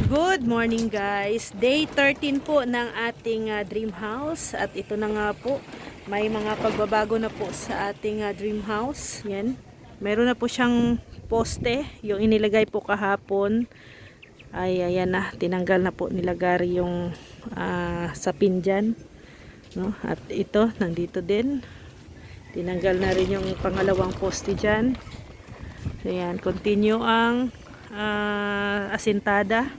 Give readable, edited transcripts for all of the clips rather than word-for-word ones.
Good morning guys. Day 13 po ng ating dream house. At ito na nga po, may mga pagbabago na po sa ating dream house. Yan. Meron na po siyang poste. Yung inilagay po kahapon ay ayan na, tinanggal na po nila Gary yung sapin dyan, no? At ito, nandito din. Tinanggal na rin yung pangalawang poste dyan. So yan, continue ang asintada.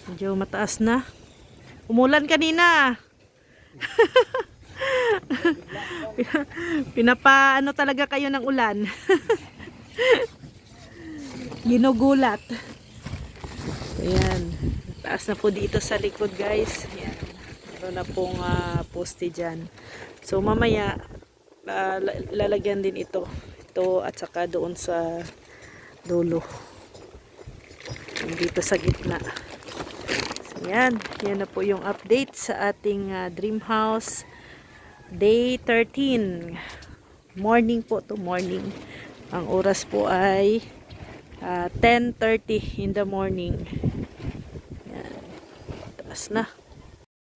Medyo mataas na. Umulan kanina. Pinapaano talaga kayo ng ulan. Ginugulat. Ayan. Taas na po dito sa likod guys. Ayan. Meron na pong poste dyan. So mamaya lalagyan din ito. Ito at saka doon sa dulo. Dito sa gitna. Yan, yan na po yung update sa ating dream house day 13. Morning po to morning. Ang oras po ay 10:30 in the morning. Yan. Taas na.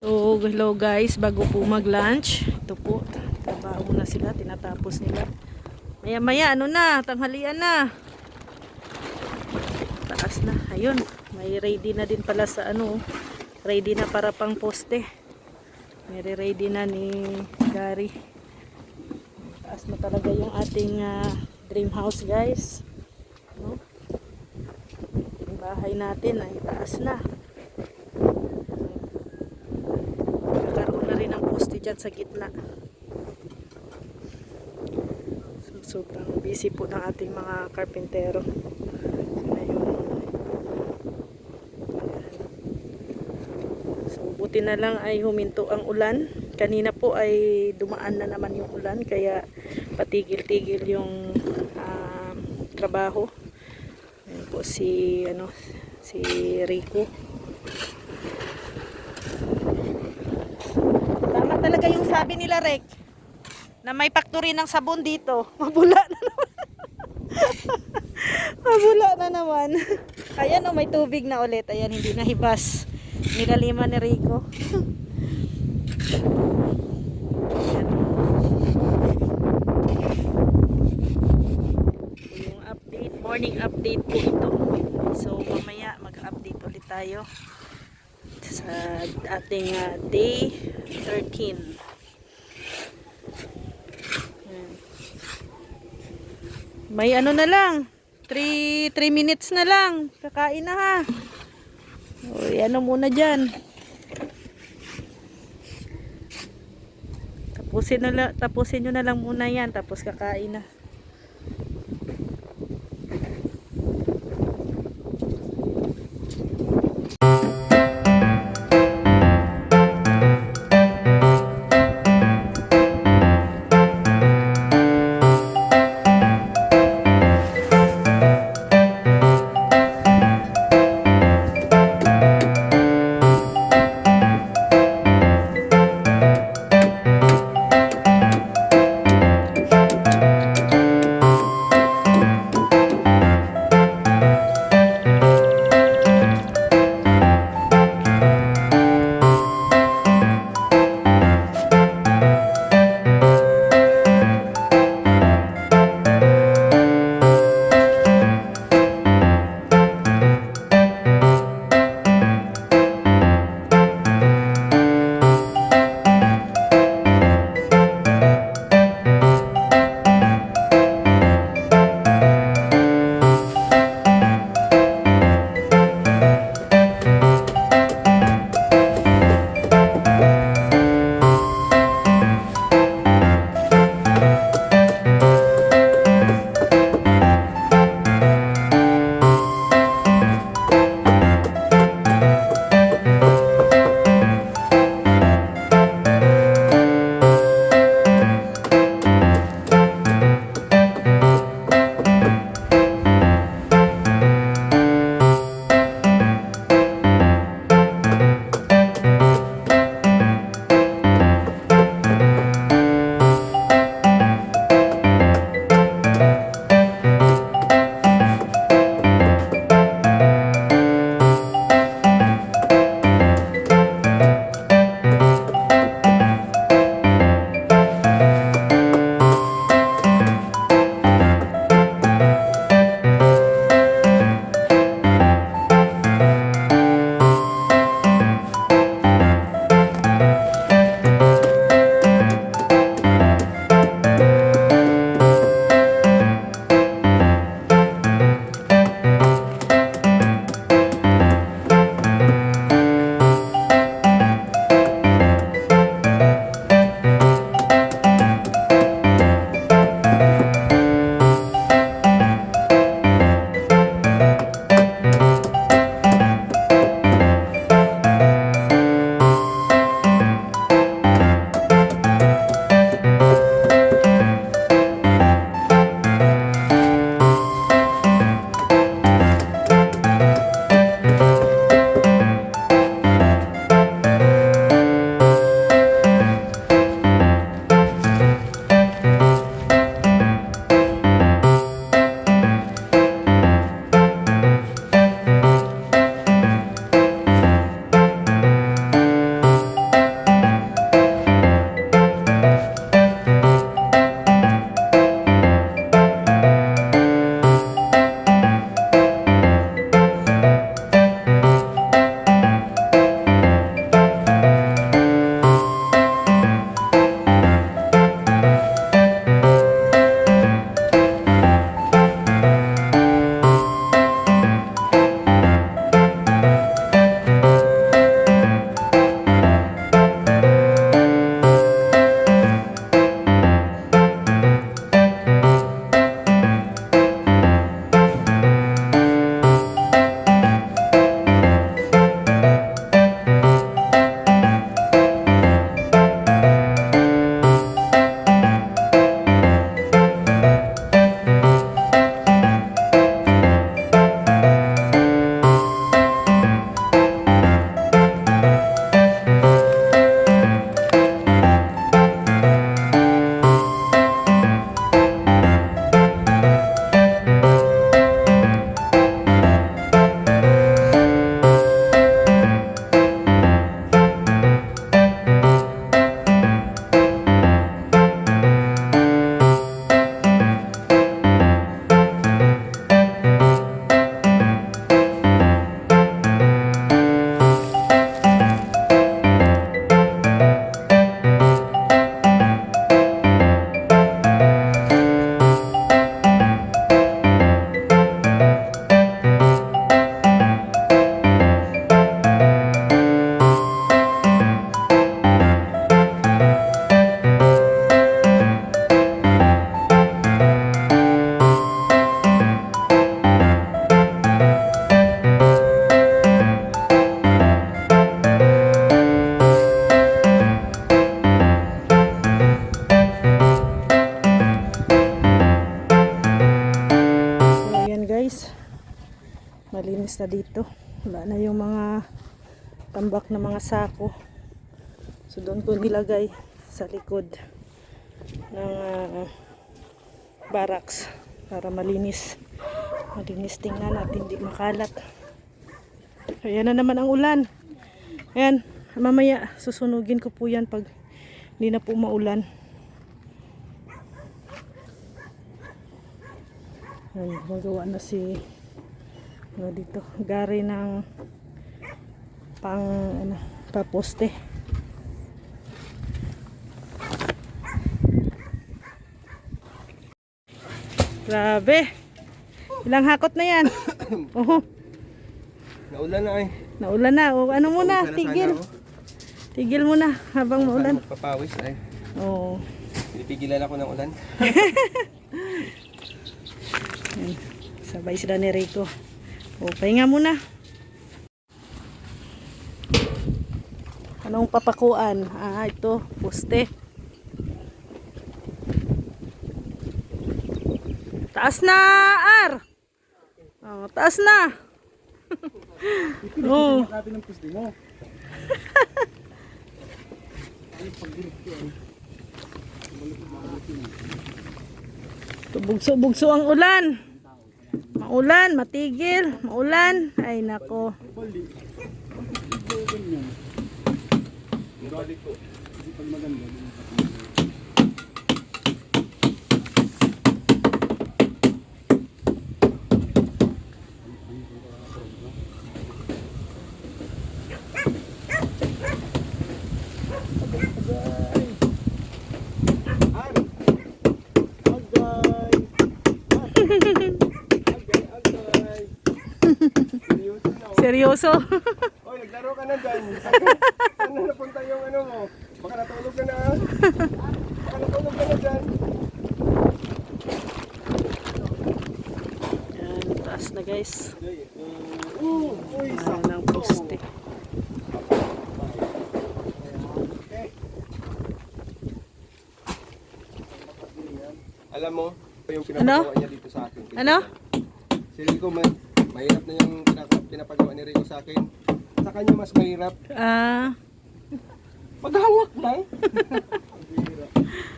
So, hello guys, bago po mag-lunch. Ito po, trabaho na sila, tinatapos nila. Maya-maya, ano na, tanghalian na. Taas na, ayun. May ready na din pala sa ready na para pang poste. May ready na ni Gary. Taas na talaga yung ating dream house guys, no? Yung bahay natin ay taas na. Nagkaroon na rin ng poste dyan sa gitna. So, sobrang busy po ng ating mga karpentero. Buti na lang ay huminto ang ulan. Kanina po ay dumaan na naman yung ulan, kaya patigil-tigil yung trabaho. Ayan po si Rico. Tama talaga yung sabi nila, Rek, na may factory ng sabon dito. Mabula na naman. Mabula na naman. Ayan, may tubig na ulit. Ayan, hindi nahibas. Nilaliman ni Rico. Yung update, morning update po ito. So mamaya mag-update ulit tayo sa ating day 13. May ano na lang, 3 minutes na lang, kakain na ha. O, ano muna dyan. Tapusin nyo na lang muna yan. Tapos kakain na. na dito. Wala na yung mga tambak na mga sako. So doon ko nilagay sa likod ng barracks para malinis. Malinis tingnan at hindi makalat. Ayan na naman ang ulan. Ayan, mamaya susunugin ko po yan pag hindi na po maulan. Ayan, magawa na si dito, gari ng paposte. Grabe. Ilang hakot na yan? Oh. Naulan na ay. Naulan na. O, ano muna? Tigil. Tigil muna habang maulan. Magpapawis ay. Oo. Pinipigilan ako ng ulan. Sabay sila ni Rico. O, pahinga muna. Anong papakuan? Ah, ito. Poste. Taas na, Ar! Oh, taas na! Oh. Bugso-bugso ang ulan. Maulan, matigil, maulan. Ay nako. Seryoso? Oy, naglaro ka na dyan. Saan na napunta yung ano mo? Baka natulog ka na. Baka natulog ka na dyan. Yan, taas na guys. Uy, Ano ng poste. Alam mo, yung pinapagawa niya dito sa akin. Ano? Si Rico, mahirap na yung pinapagawa ni Rico sa akin. Sa kanya mas mahirap. Ah, Maghawak lang.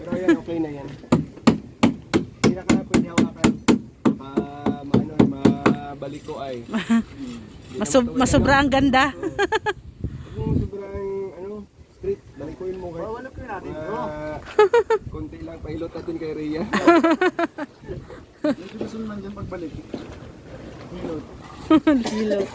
Pero yan, okay na yan. Hindi na ka na pwede hawakan. Mabalik ko ay. masobra ang ganda. Kung sobrang street, balikoin mo kayo. Wala ko natin bro. Konti lang, pailot natin kay Rhea. Hindi gusto naman dyan pagbalik. Hilot. Hilot.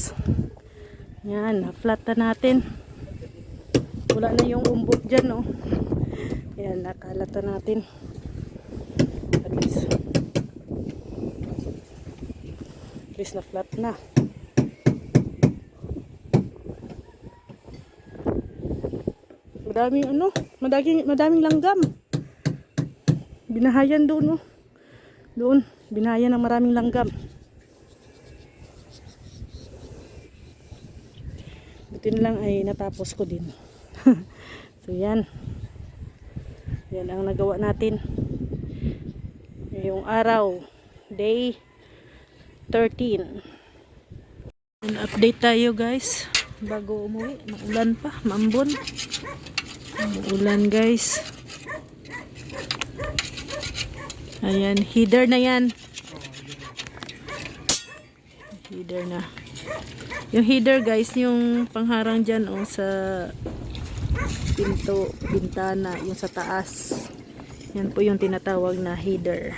guys. Yan, na-flat na natin. Wala na yung umbot dyan, oh. Yan, nakalat na natin. At least na-flat na. Madaming ano, madaming langgam. Binahayan doon, oh. Doon, binahayan ng maraming langgam. Buti na lang ay natapos ko din. So yan. Yan ang nagawa natin. Yung araw, day 13. And update tayo guys. Bago umuwi, maulan pa, maambon. Maulan guys. Ayan, header na yan. Header na. Yung header guys, yung pangharang dyan oh, sa pinto, bintana, yung sa taas. Yan po yung tinatawag na header.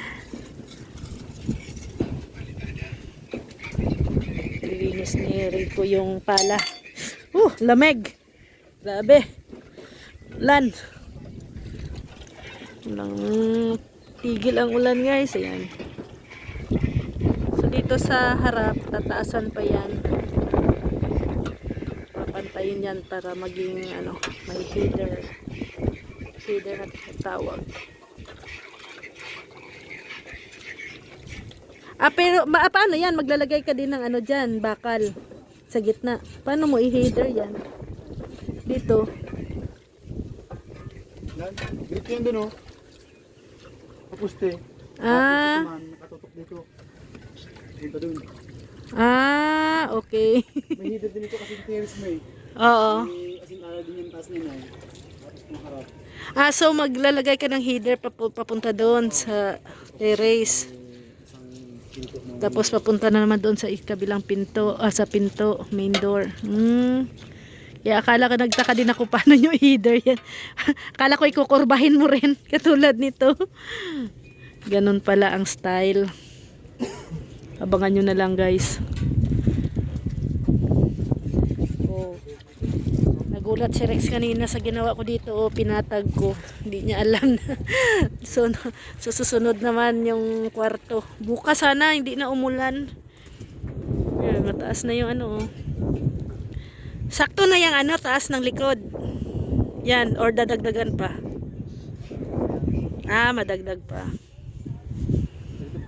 Lilinis ni Rico yung pala. Lamig. Grabe. Ulan. Walang tigil ang ulan guys. Ayan. So dito sa harap, tataasan pa yan. Papantayin yan para maging ano, may header. Header na tawag. Pero paano yan? Maglalagay ka din ng ano dyan, bakal sa gitna. Paano mo i-header yan? Dito. Dito yun dun, oh. Kapuste. Nakatutok dito. Dito dun. Okay. May header din ito kasi terrace mo eh. Oo. As in, din yung taas nila eh. Tapos maharap. So maglalagay ka ng header papunta doon sa terrace. Tapos papunta na naman doon sa kabilang pinto, sa pinto, main door. Kaya akala ko, nagtaka din ako paano yung header yan. Akala ko ikukurbahin mo rin katulad nito. Ganun pala ang style. Abangan nyo na lang guys. Nagulat si Rex kanina sa ginawa ko dito. Pinatag ko. Hindi niya alam na. So susunod naman yung kwarto. Bukas sana, hindi na umulan. Yan, mataas na yung ano. Sakto na yung ano, taas ng likod. Yan, or dadagdagan pa. Madagdag pa.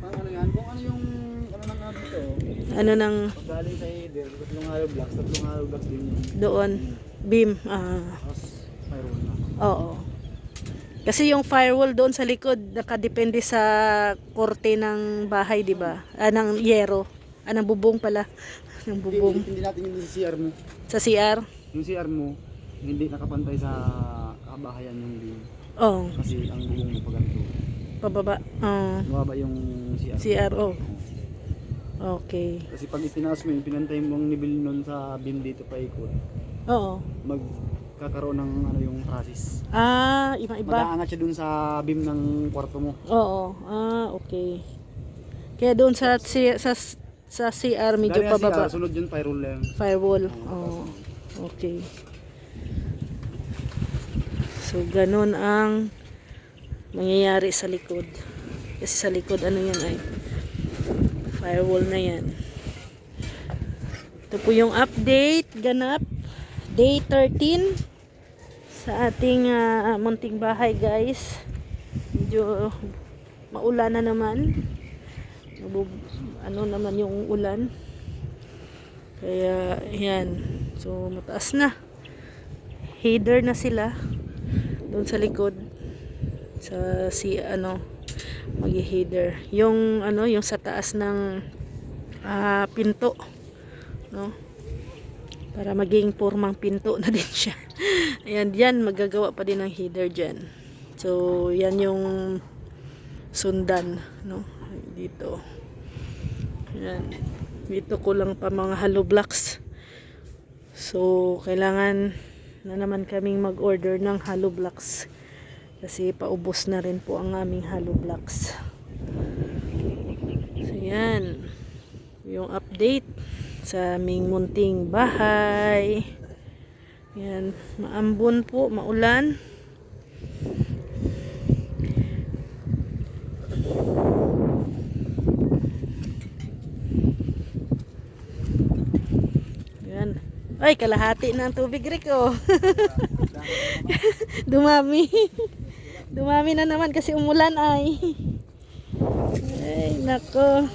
Ano yan? Kung ano yung ano nang nga dito. Ano nang Pag galing sa header, tatlong hollow blocks din yun. doon? Beam. Tapos firewall na. Oo. Kasi yung firewall doon sa likod, nakadepende sa korte ng bahay, di ba? Ng yero. Ng bubong pala. Ng bubong. Hindi natin yung sa CR mo. Sa CR? Yung CR mo, hindi nakapantay sa kabahayan yung beam. Oo. Kasi ang bubong mo paganto. Pababa. Mababa yung CR. CR, Okay. Kasi pag itinaas mo yung pinantay mong nibil nun sa beam dito paikot, Oo. magkakaroon ng ano yung chassis. Iba-iba. Mag-aangat siya dun sa beam ng kwarto mo. Oo. Okay. Kaya doon sa CR medyo Galing pababa. CR, sunod yun firewall lang. Firewall. Okay. So ganun ang mangyayari sa likod. Kasi sa likod ano yan ay firewall na yan. Ito po yung update ganap day 13 sa ating munting bahay guys. Medyo maulan na naman. Ano naman yung ulan. Kaya yan. So mataas na. Header na sila doon sa likod sa magi-header. Yung yung sa taas ng pinto, no? Para maging pormang pinto na din siya. Ayan, diyan magagawa pa din ng header diyan. So yan yung sundan, no? Dito. Ayan. Dito ko lang pa mga hollow blocks. So kailangan na naman kaming mag-order ng hollow blocks. Kasi paubos na rin po ang aming hollow blocks. So yan. Yung update sa aming munting bahay. Yan, maambon po, maulan. Yan. Ay, kalahati na ang tubig, Rick, oh. Dumami. Dumami na naman kasi umulan ay. Ay, nako.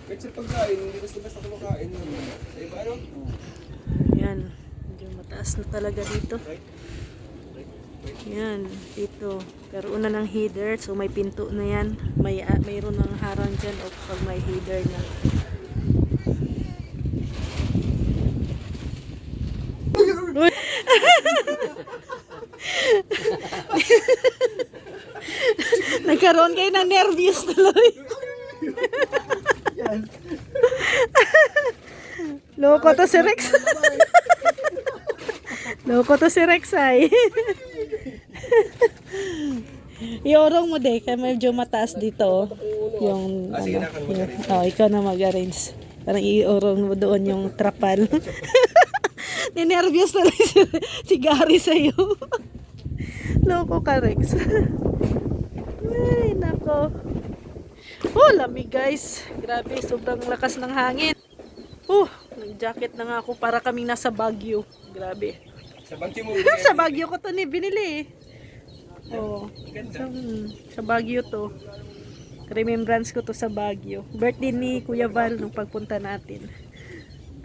Kahit sa pagkain, hindi basta-basta kumakain. Sa iba, ano? Yan. Medyo mataas na talaga dito. Yan. Dito. Karoon na ng header. So, may pinto na yan. Mayroon ng harang dyan o pag may header na. Uy! Nagkaroon kayo ng nervous tuloy. Loko to si Rex. Loko to si Rex ay. Iorong mo de, kaya medyo mataas dito. Yung, Sige na, ikaw na mag-arrange. Parang iorong mo doon yung trapal. Ninervyos na si Gary sa'yo. Loko ka, Rex. Ay, nako. Oh, lamig guys. Grabe, sobrang lakas ng hangin. Nag-jacket na nga ako para kaming nasa Baguio. Grabe. Sa Banti mo. Sa Baguio ko to binili. Oh, sa Baguio to. Remembrance ko to sa Baguio. Birthday ni Kuya Val nung pagpunta natin.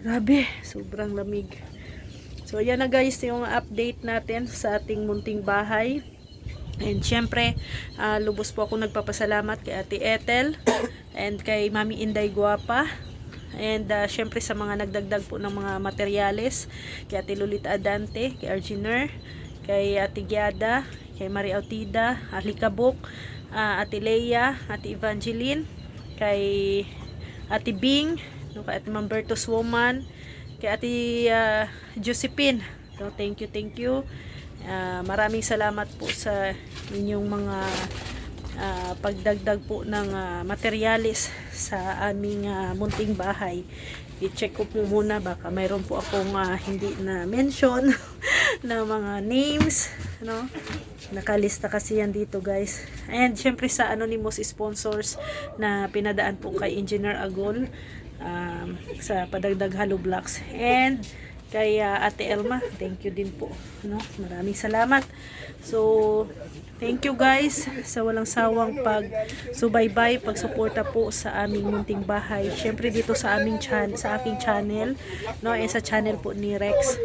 Grabe, sobrang lamig. So, yan na guys yung update natin sa ating munting bahay. And syempre, lubos po ako nagpapasalamat kay Ate Ethel and kay Mami Inday Guapa. And syempre sa mga nagdagdag po ng mga materyales, kay Ate Lolita Adante, kay Arginer, kay Ate Giada, kay Maria Autida, Alikabok, Ate Leia, Ate Evangeline, kay Ate Bing, kay Ate Mambertos Woman, kay Ate Josephine. So, thank you. Maraming salamat po sa inyong mga pagdagdag po ng materyales sa aming munting bahay. I-check ko po muna, baka mayroon po akong hindi na mention na mga names, no? Nakalista kasi yan dito guys. And syempre sa anonymous sponsors na pinadaan po kay Engineer Agol sa padagdag hollow blocks. And kay Ate Elma, thank you din po, no? Maraming salamat. So, thank you guys sa walang sawang pagsubaybay, pagsuporta po sa aming munting bahay. Syempre dito sa aming sa aking channel, no, and sa channel po ni Rex.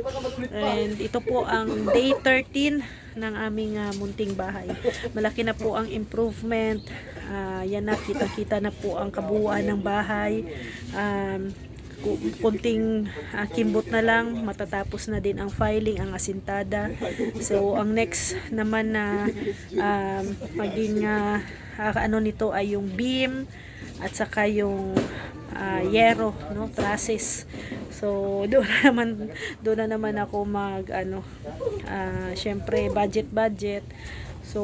And ito po ang day 13 ng aming munting bahay. Malaki na po ang improvement. Yan na, kita-kita na po ang kabuuan ng bahay. Kunting kimbot na lang, matatapos na din ang filing, ang asintada. So ang next naman na maging ano nito ay yung beam at saka yung yero, no, trusses. So doon na naman ako syempre budget. So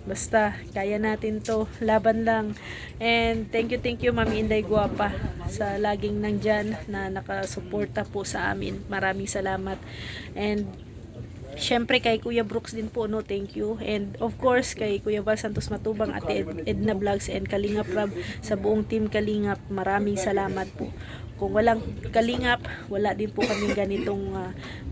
basta kaya natin to, laban lang. And thank you Mami Inday Guapa sa laging nandyan na nakasuporta po sa amin. Maraming salamat. And syempre kay Kuya Brooks din po, no, thank you. And of course kay Kuya Val Santos Matubang, Ate Edna Vlogs and Kalingap Rab, sa buong team Kalingap, maraming salamat po. Kung walang Kalingap, wala din po kaming ganitong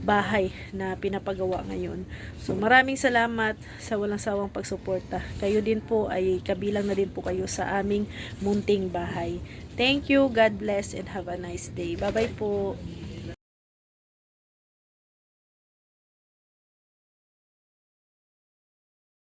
bahay na pinapagawa ngayon. So maraming salamat sa walang sawang pagsuporta. Kayo din po ay kabilang na din po kayo sa aming munting bahay. Thank you, God bless, and have a nice day. Bye bye po.